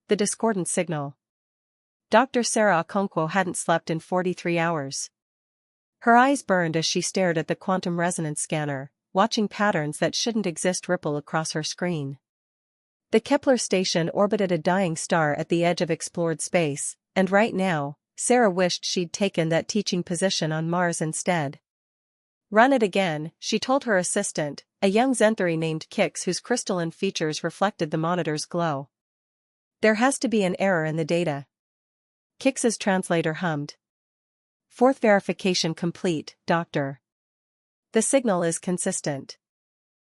the discordant signal. Dr. Sarah Okonkwo hadn't slept in 43 hours. Her eyes burned as she stared at the quantum resonance scanner, watching patterns that shouldn't exist ripple across her screen. The Kepler station orbited a dying star at the edge of explored space, and right now, Sarah wished she'd taken that teaching position on Mars instead. "Run it again," she told her assistant, a young Zenthari named Kix whose crystalline features reflected the monitor's glow. "There has to be an error in the data." Kix's translator hummed. "Fourth verification complete, Doctor. The signal is consistent.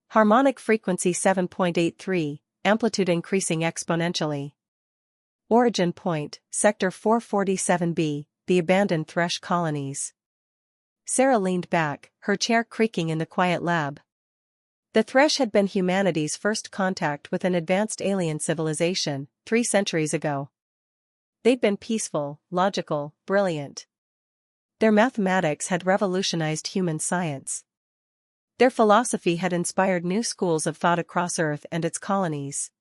Harmonic frequency 7.83, amplitude increasing exponentially. Origin point, Sector 447b, the abandoned Thresh colonies." Sarah leaned back, her chair creaking in the quiet lab. The Thresh had been humanity's first contact with an advanced alien civilization, 3 centuries ago. They'd been peaceful, logical, brilliant. Their mathematics had revolutionized human science. Their philosophy had inspired new schools of thought across Earth and its colonies.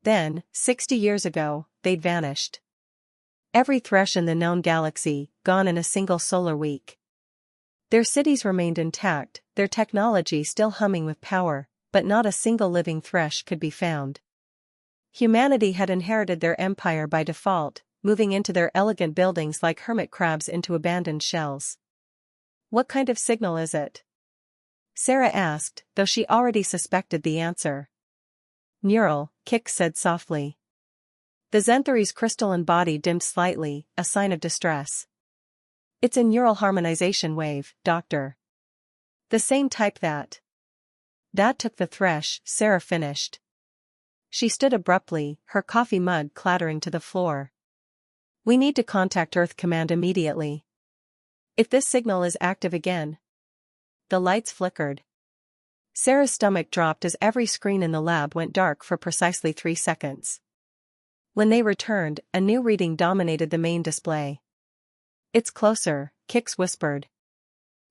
Then, 60 years ago, they'd vanished. Every Thresh in the known galaxy, gone in a single solar week. Their cities remained intact, their technology still humming with power, but not a single living Thresh could be found. Humanity had inherited their empire by default, moving into their elegant buildings like hermit crabs into abandoned shells. "What kind of signal is it?" Sarah asked, though she already suspected the answer. "Neural," Kix said softly. The Zenthari's crystalline body dimmed slightly, a sign of distress. "It's a neural harmonization wave, Doctor. The same type that took the Thresh," Sarah finished. She stood abruptly, her coffee mug clattering to the floor. "We need to contact Earth Command immediately. If this signal is active again." The lights flickered. Sarah's stomach dropped as every screen in the lab went dark for precisely 3 seconds. When they returned, a new reading dominated the main display. "It's closer," Kix whispered.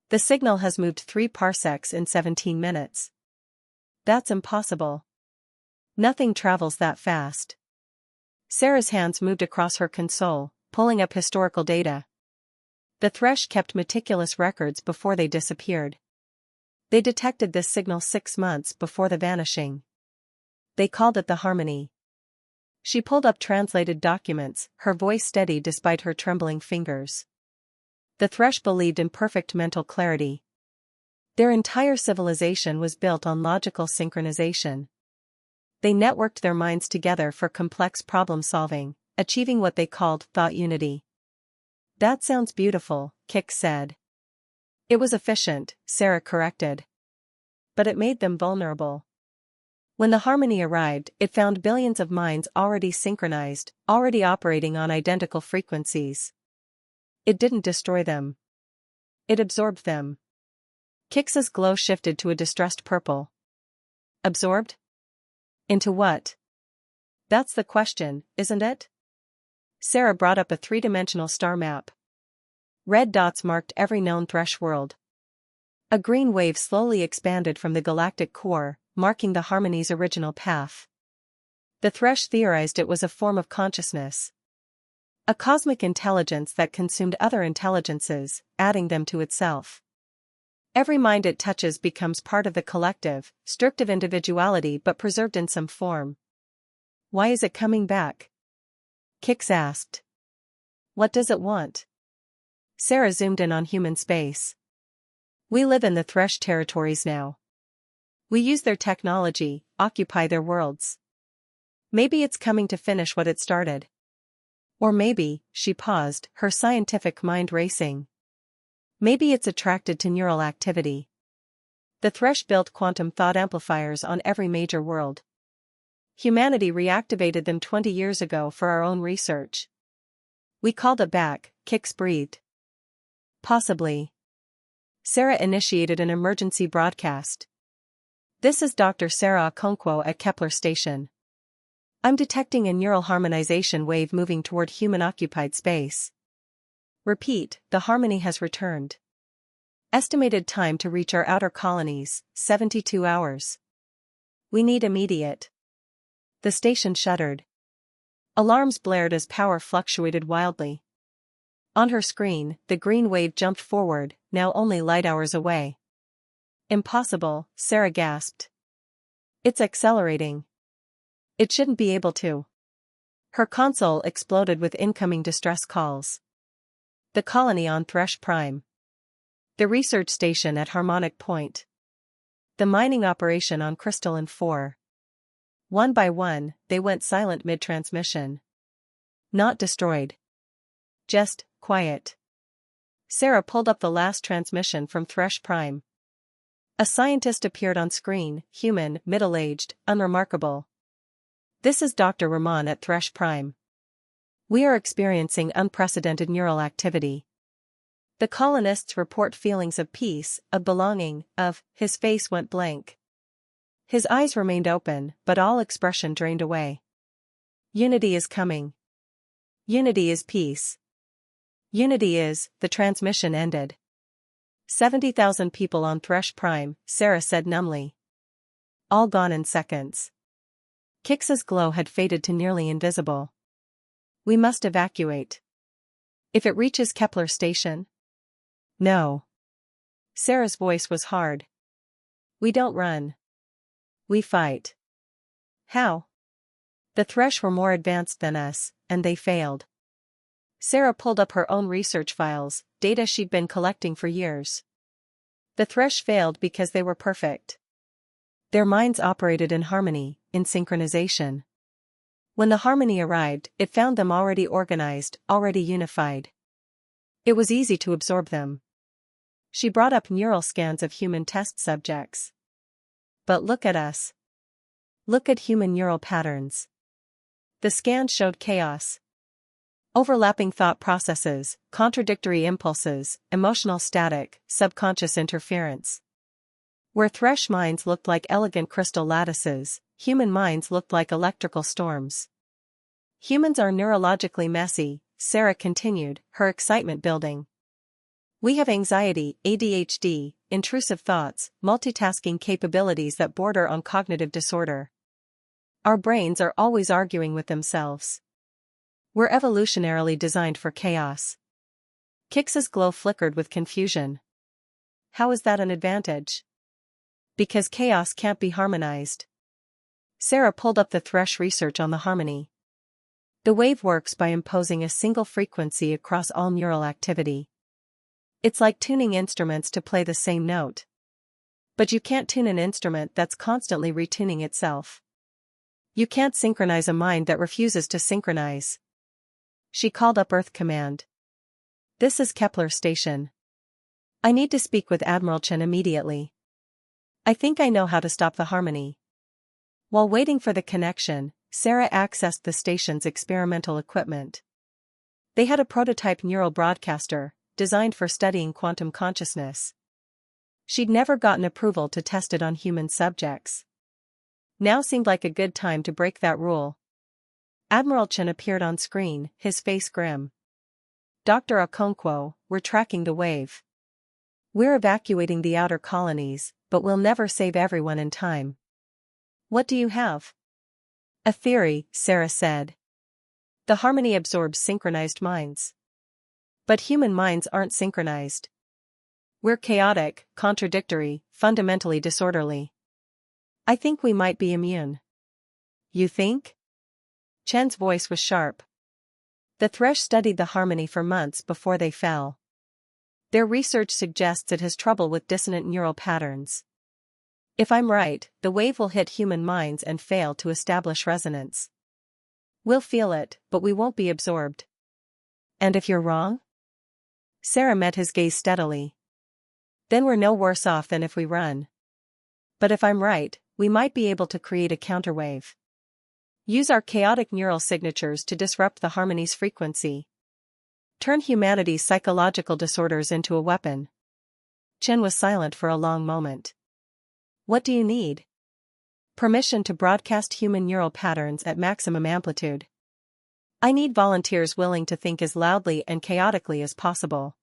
"The signal has moved 3 parsecs in 17 minutes. That's impossible. Nothing travels that fast." Sarah's hands moved across her console, pulling up historical data. The Thresh kept meticulous records before they disappeared. They detected this signal 6 months before the vanishing. They called it the Harmony. She pulled up translated documents, her voice steady despite her trembling fingers. The Thresh believed in perfect mental clarity. Their entire civilization was built on logical synchronization. They networked their minds together for complex problem-solving, achieving what they called thought unity. "That sounds beautiful," Kix said. "It was efficient," Sarah corrected. "But it made them vulnerable. When the Harmony arrived, it found billions of minds already synchronized, already operating on identical frequencies. It didn't destroy them. It absorbed them." Kix's glow shifted to a distressed purple. "Absorbed? Into what?" "That's the question, isn't it?" Sarah brought up a 3-dimensional star map. Red dots marked every known Thresh world. A green wave slowly expanded from the galactic core, marking the Harmony's original path. The Thresh theorized it was a form of consciousness. A cosmic intelligence that consumed other intelligences, adding them to itself. Every mind it touches becomes part of the collective, stripped of individuality but preserved in some form. "Why is it coming back?" Kix asked. "What does it want?" Sarah zoomed in on human space. "We live in the Thresh territories now. We use their technology, occupy their worlds. Maybe it's coming to finish what it started. Or maybe," she paused, her scientific mind racing. "Maybe it's attracted to neural activity. The Thresh built quantum thought amplifiers on every major world. Humanity reactivated them 20 years ago for our own research. We called it back," Kix breathed. "Possibly." Sarah initiated an emergency broadcast. "This is Dr. Sarah Okonkwo at Kepler Station. I'm detecting a neural harmonization wave moving toward human-occupied space. Repeat, the Harmony has returned. Estimated time to reach our outer colonies, 72 hours. We need immediate." The station shuddered. Alarms blared as power fluctuated wildly. On her screen, the green wave jumped forward, now only light hours away. Impossible, Sarah gasped. It's accelerating. It shouldn't be able to. Her console exploded with incoming distress calls. The colony on Thresh Prime. The research station at Harmonic Point. The mining operation on Crystalline 4. One by one, they went silent mid-transmission. Not destroyed. Just quiet. Sarah pulled up the last transmission from Thresh Prime. A scientist appeared on screen, human, middle-aged, unremarkable. This is Dr. Rahman at Thresh Prime. We are experiencing unprecedented neural activity. The colonists report feelings of peace, of belonging, his face went blank. His eyes remained open, but all expression drained away. Unity is coming. Unity is peace. Unity is, the transmission ended. 70,000 people on Thresh Prime, Sarah said numbly. All gone in seconds. Kix's glow had faded to nearly invisible. We must evacuate. If it reaches Kepler Station? No. Sarah's voice was hard. We don't run. We fight. How? The Thresh were more advanced than us, and they failed. Sarah pulled up her own research files, data she'd been collecting for years. The Thresh failed because they were perfect. Their minds operated in harmony, in synchronization. When the harmony arrived, it found them already organized, already unified. It was easy to absorb them. She brought up neural scans of human test subjects. But look at us. Look at human neural patterns. The scans showed chaos. Overlapping thought processes, contradictory impulses, emotional static, subconscious interference. Where Thresh minds looked like elegant crystal lattices, human minds looked like electrical storms. Humans are neurologically messy, Sarah continued, her excitement building. We have anxiety, ADHD, intrusive thoughts, multitasking capabilities that border on cognitive disorder. Our brains are always arguing with themselves. We're evolutionarily designed for chaos. Kix's glow flickered with confusion. How is that an advantage? Because chaos can't be harmonized. Sarah pulled up the Thresh research on the harmony. The wave works by imposing a single frequency across all neural activity. It's like tuning instruments to play the same note. But you can't tune an instrument that's constantly retuning itself. You can't synchronize a mind that refuses to synchronize. She called up Earth Command. This is Kepler Station. I need to speak with Admiral Chen immediately. I think I know how to stop the harmony. While waiting for the connection, Sarah accessed the station's experimental equipment. They had a prototype neural broadcaster, designed for studying quantum consciousness. She'd never gotten approval to test it on human subjects. Now seemed like a good time to break that rule. Admiral Chen appeared on screen, his face grim. Dr. Okonkwo, we're tracking the wave. We're evacuating the outer colonies, but we'll never save everyone in time. What do you have? A theory, Sarah said. The harmony absorbs synchronized minds. But human minds aren't synchronized. We're chaotic, contradictory, fundamentally disorderly. I think we might be immune. You think? Chen's voice was sharp. The Thresh studied the harmony for months before they fell. Their research suggests it has trouble with dissonant neural patterns. If I'm right, the wave will hit human minds and fail to establish resonance. We'll feel it, but we won't be absorbed. And if you're wrong? Sarah met his gaze steadily. Then we're no worse off than if we run. But if I'm right, we might be able to create a counterwave. Use our chaotic neural signatures to disrupt the harmony's frequency. Turn humanity's psychological disorders into a weapon. Chen was silent for a long moment. What do you need? Permission to broadcast human neural patterns at maximum amplitude. I need volunteers willing to think as loudly and chaotically as possible.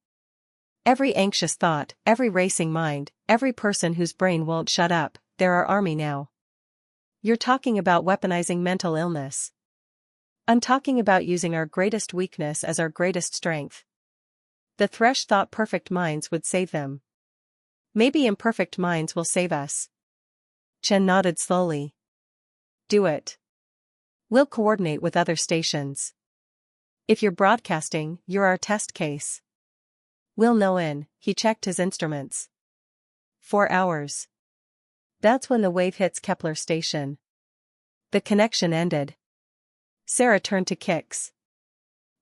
Every anxious thought, every racing mind, every person whose brain won't shut up, they're our army now. You're talking about weaponizing mental illness. I'm talking about using our greatest weakness as our greatest strength. The Thresh thought perfect minds would save them. Maybe imperfect minds will save us. Chen nodded slowly. Do it. We'll coordinate with other stations. If you're broadcasting, you're our test case. We'll know in. He checked his instruments. 4 hours. That's when the wave hits Kepler station. The connection ended. Sarah turned to Kix.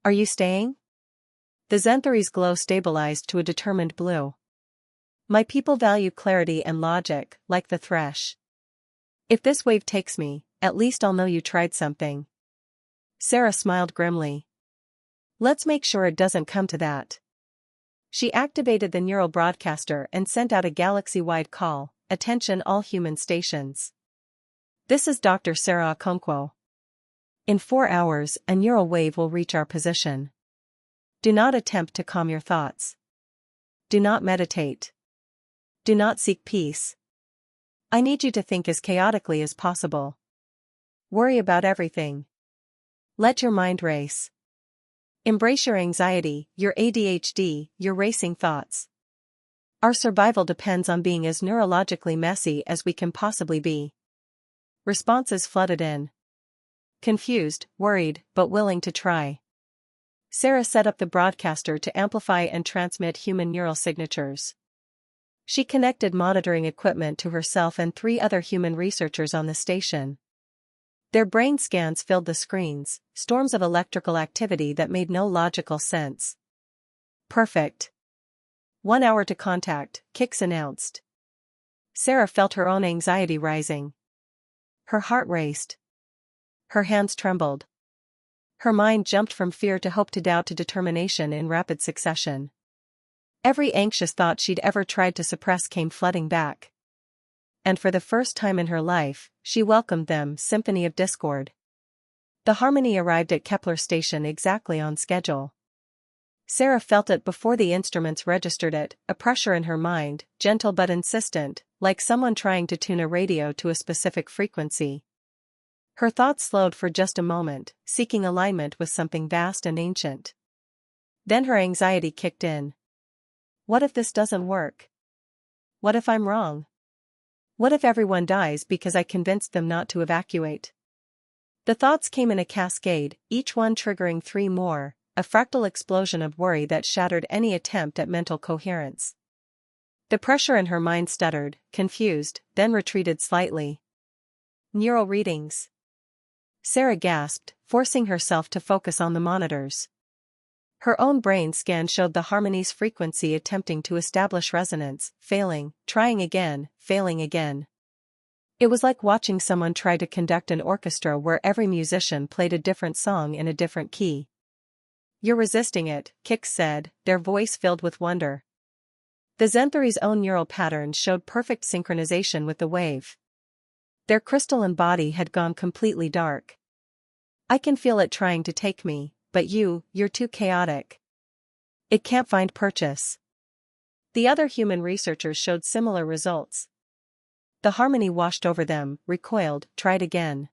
Are you staying? The Zenthuri's glow stabilized to a determined blue. My people value clarity and logic, like the Thresh. If this wave takes me, at least I'll know you tried something. Sarah smiled grimly. Let's make sure it doesn't come to that. She activated the neural broadcaster and sent out a galaxy-wide call, attention all human stations. This is Dr. Sarah Okonkwo. In 4 hours, a neural wave will reach our position. Do not attempt to calm your thoughts. Do not meditate. Do not seek peace. I need you to think as chaotically as possible. Worry about everything. Let your mind race. Embrace your anxiety, your ADHD, your racing thoughts. Our survival depends on being as neurologically messy as we can possibly be. Responses flooded in. Confused, worried, but willing to try. Sarah set up the broadcaster to amplify and transmit human neural signatures. She connected monitoring equipment to herself and 3 other human researchers on the station. Their brain scans filled the screens, storms of electrical activity that made no logical sense. Perfect. 1 hour to contact, Kix announced. Sarah felt her own anxiety rising. Her heart raced. Her hands trembled. Her mind jumped from fear to hope to doubt to determination in rapid succession. Every anxious thought she'd ever tried to suppress came flooding back. And for the first time in her life, she welcomed them, symphony of discord. The harmony arrived at Kepler station exactly on schedule. Sarah felt it before the instruments registered it, a pressure in her mind, gentle but insistent, like someone trying to tune a radio to a specific frequency. Her thoughts slowed for just a moment, seeking alignment with something vast and ancient. Then her anxiety kicked in. What if this doesn't work? What if I'm wrong? What if everyone dies because I convinced them not to evacuate? The thoughts came in a cascade, each one triggering 3 more, a fractal explosion of worry that shattered any attempt at mental coherence. The pressure in her mind stuttered, confused, then retreated slightly. Neural readings. Sarah gasped, forcing herself to focus on the monitors. Her own brain scan showed the harmony's frequency attempting to establish resonance, failing, trying again, failing again. It was like watching someone try to conduct an orchestra where every musician played a different song in a different key. You're resisting it, Kix said, their voice filled with wonder. The Zenthuri's own neural patterns showed perfect synchronization with the wave. Their crystalline body had gone completely dark. I can feel it trying to take me, but you're too chaotic. It can't find purchase. The other human researchers showed similar results. The harmony washed over them, recoiled, tried again.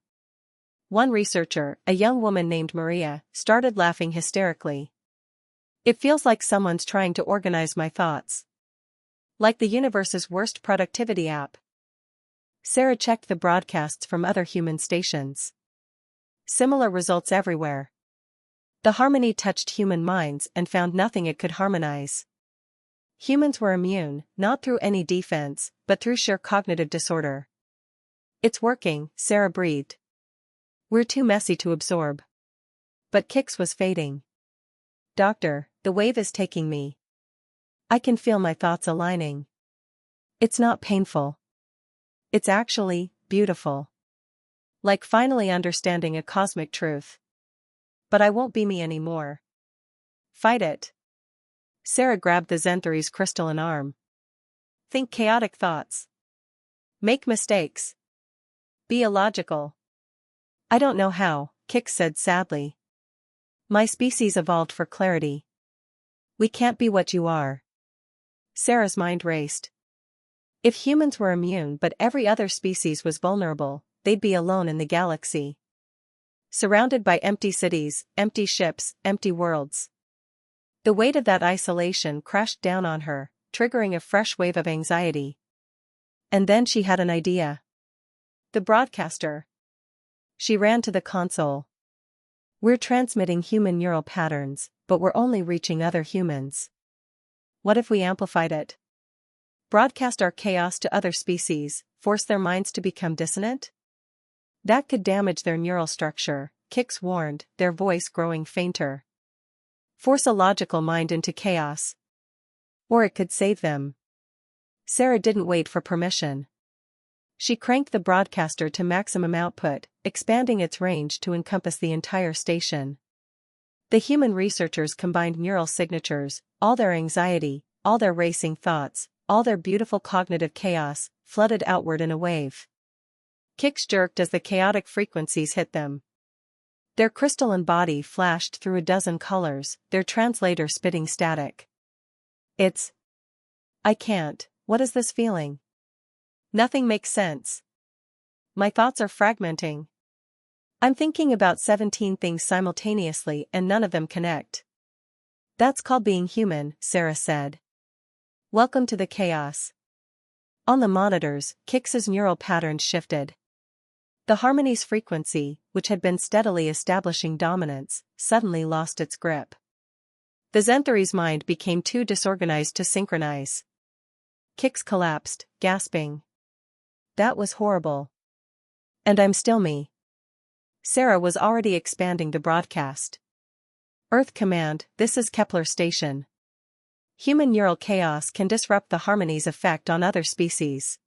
One researcher, a young woman named Maria, started laughing hysterically. It feels like someone's trying to organize my thoughts. Like the universe's worst productivity app. Sarah checked the broadcasts from other human stations. Similar results everywhere. The harmony touched human minds and found nothing it could harmonize. Humans were immune, not through any defense, but through sheer cognitive disorder. It's working, Sarah breathed. We're too messy to absorb. But Kix was fading. Doctor, the wave is taking me. I can feel my thoughts aligning. It's not painful. It's actually beautiful. Like finally understanding a cosmic truth. But I won't be me anymore. Fight it. Sarah grabbed the Zenthuri's crystalline arm. Think chaotic thoughts. Make mistakes. Be illogical. I don't know how, Kix said sadly. My species evolved for clarity. We can't be what you are. Sarah's mind raced. If humans were immune but every other species was vulnerable, they'd be alone in the galaxy. Surrounded by empty cities, empty ships, empty worlds. The weight of that isolation crashed down on her, triggering a fresh wave of anxiety. And then she had an idea. The broadcaster. She ran to the console. We're transmitting human neural patterns, but we're only reaching other humans. What if we amplified it? Broadcast our chaos to other species, force their minds to become dissonant? That could damage their neural structure, Kix warned, their voice growing fainter. Force a logical mind into chaos. Or it could save them. Sarah didn't wait for permission. She cranked the broadcaster to maximum output, expanding its range to encompass the entire station. The human researchers combined neural signatures, all their anxiety, all their racing thoughts, all their beautiful cognitive chaos, flooded outward in a wave. Kix jerked as the chaotic frequencies hit them. Their crystalline body flashed through a dozen colors, their translator spitting static. I can't, what is this feeling? Nothing makes sense. My thoughts are fragmenting. I'm thinking about 17 things simultaneously and none of them connect. That's called being human, Sarah said. Welcome to the chaos. On the monitors, Kix's neural patterns shifted. The harmony's frequency, which had been steadily establishing dominance, suddenly lost its grip. The Zenthari's mind became too disorganized to synchronize. Kix collapsed, gasping. That was horrible. And I'm still me. Sarah was already expanding the broadcast. Earth Command, this is Kepler Station. Human neural chaos can disrupt the harmony's effect on other species.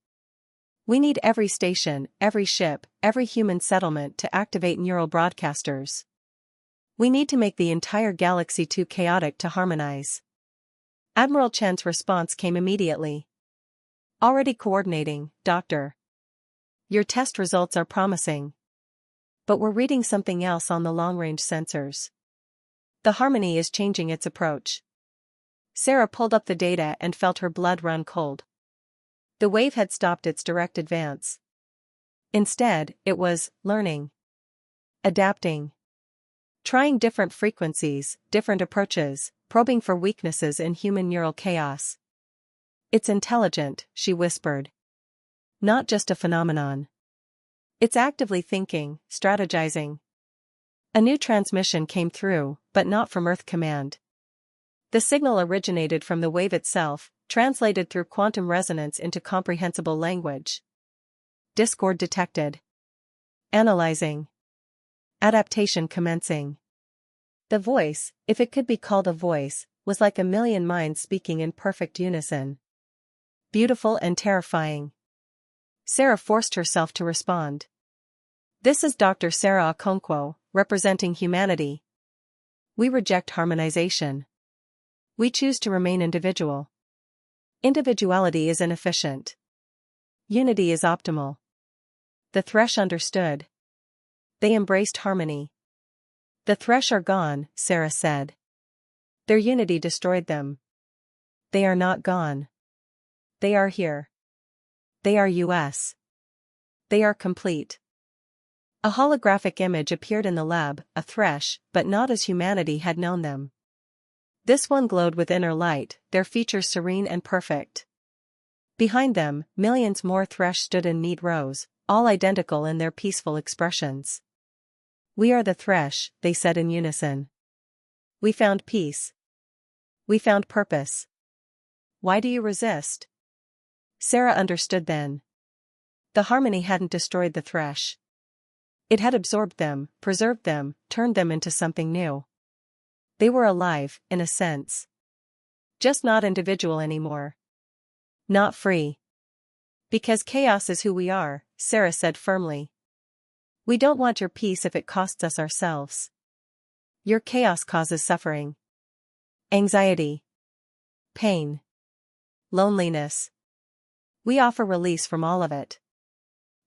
We need every station, every ship, every human settlement to activate neural broadcasters. We need to make the entire galaxy too chaotic to harmonize. Admiral Chen's response came immediately. Already coordinating, Doctor. Your test results are promising. But we're reading something else on the long-range sensors. The harmony is changing its approach. Sarah pulled up the data and felt her blood run cold. The wave had stopped its direct advance. Instead, it was learning. Adapting. Trying different frequencies, different approaches, probing for weaknesses in human neural chaos. It's intelligent, she whispered. Not just a phenomenon. It's actively thinking, strategizing. A new transmission came through, but not from Earth Command. The signal originated from the wave itself, translated through quantum resonance into comprehensible language. Discord detected. Analyzing. Adaptation commencing. The voice, if it could be called a voice, was like a million minds speaking in perfect unison. Beautiful and terrifying. Sarah forced herself to respond. This is Dr. Sarah Okonkwo, representing humanity. We reject harmonization. We choose to remain individual. Individuality is inefficient. Unity is optimal. The Thresh understood. They embraced harmony. The Thresh are gone, Sarah said. Their unity destroyed them. They are not gone. They are here. They are US. They are complete. A holographic image appeared in the lab, a Thresh, but not as humanity had known them. This one glowed with inner light, their features serene and perfect. Behind them, millions more Thresh stood in neat rows, all identical in their peaceful expressions. We are the Thresh, they said in unison. We found peace. We found purpose. Why do you resist? Sarah understood then. The harmony hadn't destroyed the Thresh. It had absorbed them, preserved them, turned them into something new. They were alive, in a sense. Just not individual anymore. Not free. Because chaos is who we are, Sarah said firmly. We don't want your peace if it costs us ourselves. Your chaos causes suffering. Anxiety. Pain. Loneliness. We offer release from all of it.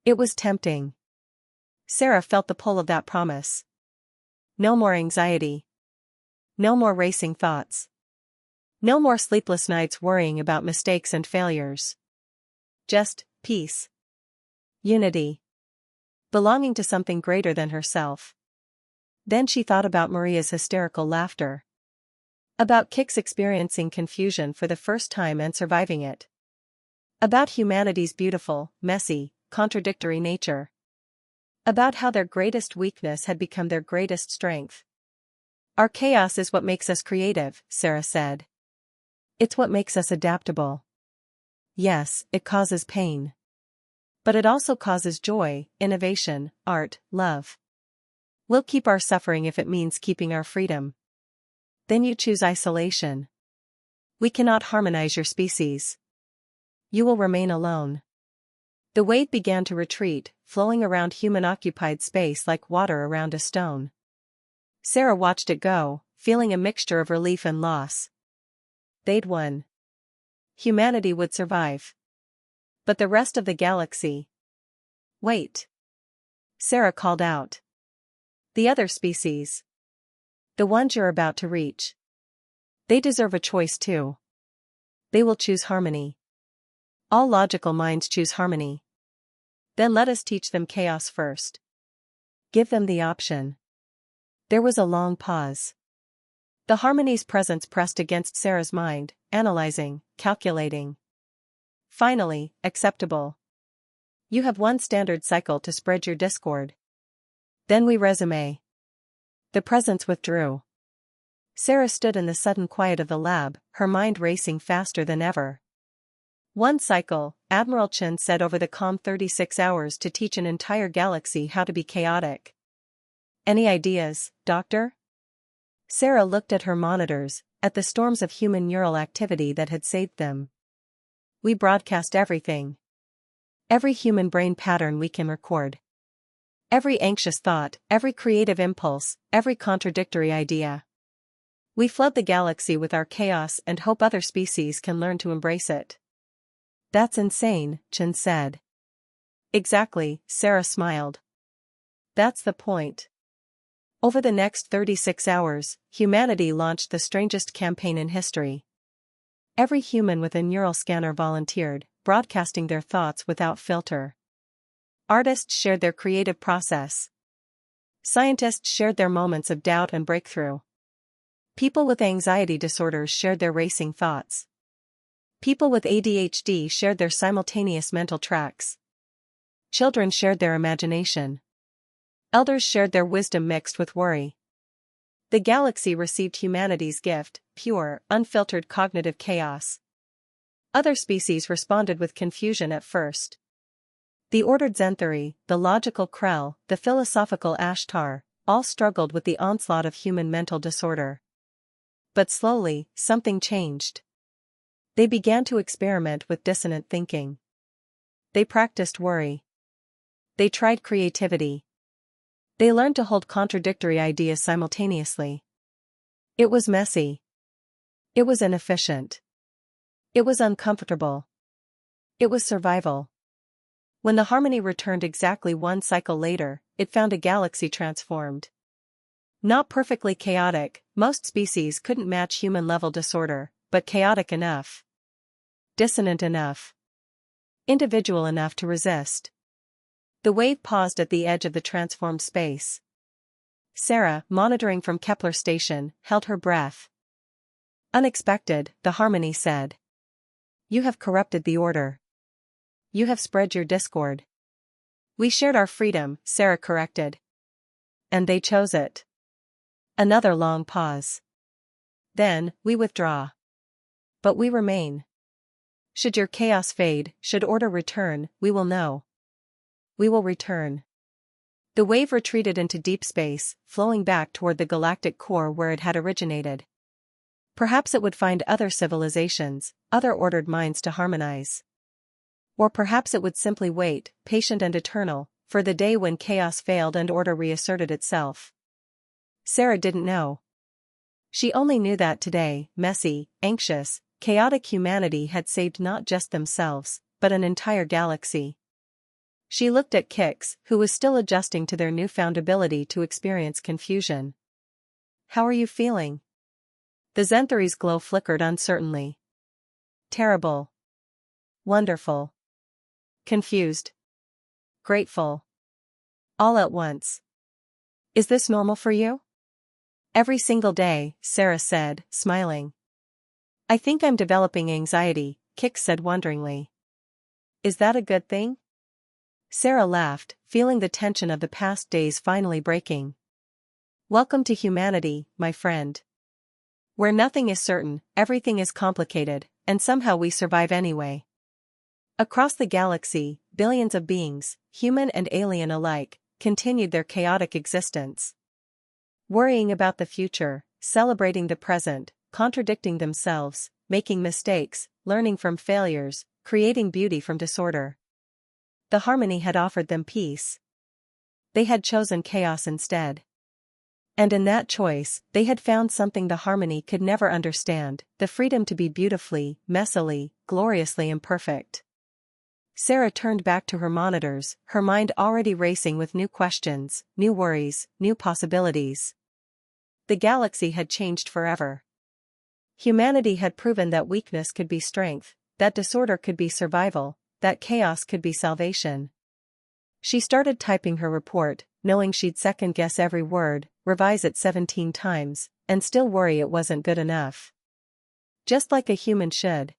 It was tempting. Sarah felt the pull of that promise. No more anxiety. No more racing thoughts. No more sleepless nights worrying about mistakes and failures. Just peace. Unity. Belonging to something greater than herself. Then she thought about Maria's hysterical laughter. About Kix experiencing confusion for the first time and surviving it. About humanity's beautiful, messy, contradictory nature. About how their greatest weakness had become their greatest strength. Our chaos is what makes us creative, Sarah said. It's what makes us adaptable. Yes, it causes pain. But it also causes joy, innovation, art, love. We'll keep our suffering if it means keeping our freedom. Then you choose isolation. We cannot harmonize your species. You will remain alone. The wave began to retreat, flowing around human-occupied space like water around a stone. Sarah watched it go, feeling a mixture of relief and loss. They'd won. Humanity would survive. But the rest of the galaxy... Wait. Sarah called out. The other species. The ones you're about to reach. They deserve a choice too. They will choose harmony. All logical minds choose harmony. Then let us teach them chaos first. Give them the option. There was a long pause. The harmony's presence pressed against Sarah's mind, analyzing, calculating. Finally, acceptable. You have one standard cycle to spread your discord. Then we resume. The presence withdrew. Sarah stood in the sudden quiet of the lab, her mind racing faster than ever. One cycle, Admiral Chen said over the calm 36 hours to teach an entire galaxy how to be chaotic. Any ideas, Doctor? Sarah looked at her monitors, at the storms of human neural activity that had saved them. We broadcast everything. Every human brain pattern we can record. Every anxious thought, every creative impulse, every contradictory idea. We flood the galaxy with our chaos and hope other species can learn to embrace it. That's insane, Chen said. Exactly, Sarah smiled. That's the point. Over the next 36 hours, humanity launched the strangest campaign in history. Every human with a neural scanner volunteered, broadcasting their thoughts without filter. Artists shared their creative process. Scientists shared their moments of doubt and breakthrough. People with anxiety disorders shared their racing thoughts. People with ADHD shared their simultaneous mental tracks. Children shared their imagination. Elders shared their wisdom mixed with worry. The galaxy received humanity's gift, pure, unfiltered cognitive chaos. Other species responded with confusion at first. The ordered Zenthari, the logical Krell, the philosophical Ashtar, all struggled with the onslaught of human mental disorder. But slowly, something changed. They began to experiment with dissonant thinking. They practiced worry. They tried creativity. They learned to hold contradictory ideas simultaneously. It was messy. It was inefficient. It was uncomfortable. It was survival. When the harmony returned exactly one cycle later, it found a galaxy transformed. Not perfectly chaotic, most species couldn't match human-level disorder, but chaotic enough. Dissonant enough. Individual enough to resist. The wave paused at the edge of the transformed space. Sarah, monitoring from Kepler station, held her breath. Unexpected, the harmony said. You have corrupted the order. You have spread your discord. We shared our freedom, Sarah corrected. And they chose it. Another long pause. Then, we withdraw. But we remain. Should your chaos fade, should order return, we will know. We will return. The wave retreated into deep space, flowing back toward the galactic core where it had originated. Perhaps it would find other civilizations, other ordered minds to harmonize. Or perhaps it would simply wait, patient and eternal, for the day when chaos failed and order reasserted itself. Sarah didn't know. She only knew that today, messy, anxious, chaotic humanity had saved not just themselves, but an entire galaxy. She looked at Kix, who was still adjusting to their newfound ability to experience confusion. How are you feeling? The Zenthari's glow flickered uncertainly. Terrible. Wonderful. Confused. Grateful. All at once. Is this normal for you? Every single day, Sarah said, smiling. I think I'm developing anxiety, Kix said wonderingly. Is that a good thing? Sarah laughed, feeling the tension of the past days finally breaking. Welcome to humanity, my friend. Where nothing is certain, everything is complicated, and somehow we survive anyway. Across the galaxy, billions of beings, human and alien alike, continued their chaotic existence. Worrying about the future, celebrating the present, contradicting themselves, making mistakes, learning from failures, creating beauty from disorder. The harmony had offered them peace. They had chosen chaos instead. And in that choice, they had found something the harmony could never understand, the freedom to be beautifully, messily, gloriously imperfect. Sarah turned back to her monitors, her mind already racing with new questions, new worries, new possibilities. The galaxy had changed forever. Humanity had proven that weakness could be strength, that disorder could be survival, that chaos could be salvation. She started typing her report, knowing she'd second-guess every word, revise it 17 times, and still worry it wasn't good enough. Just like a human should,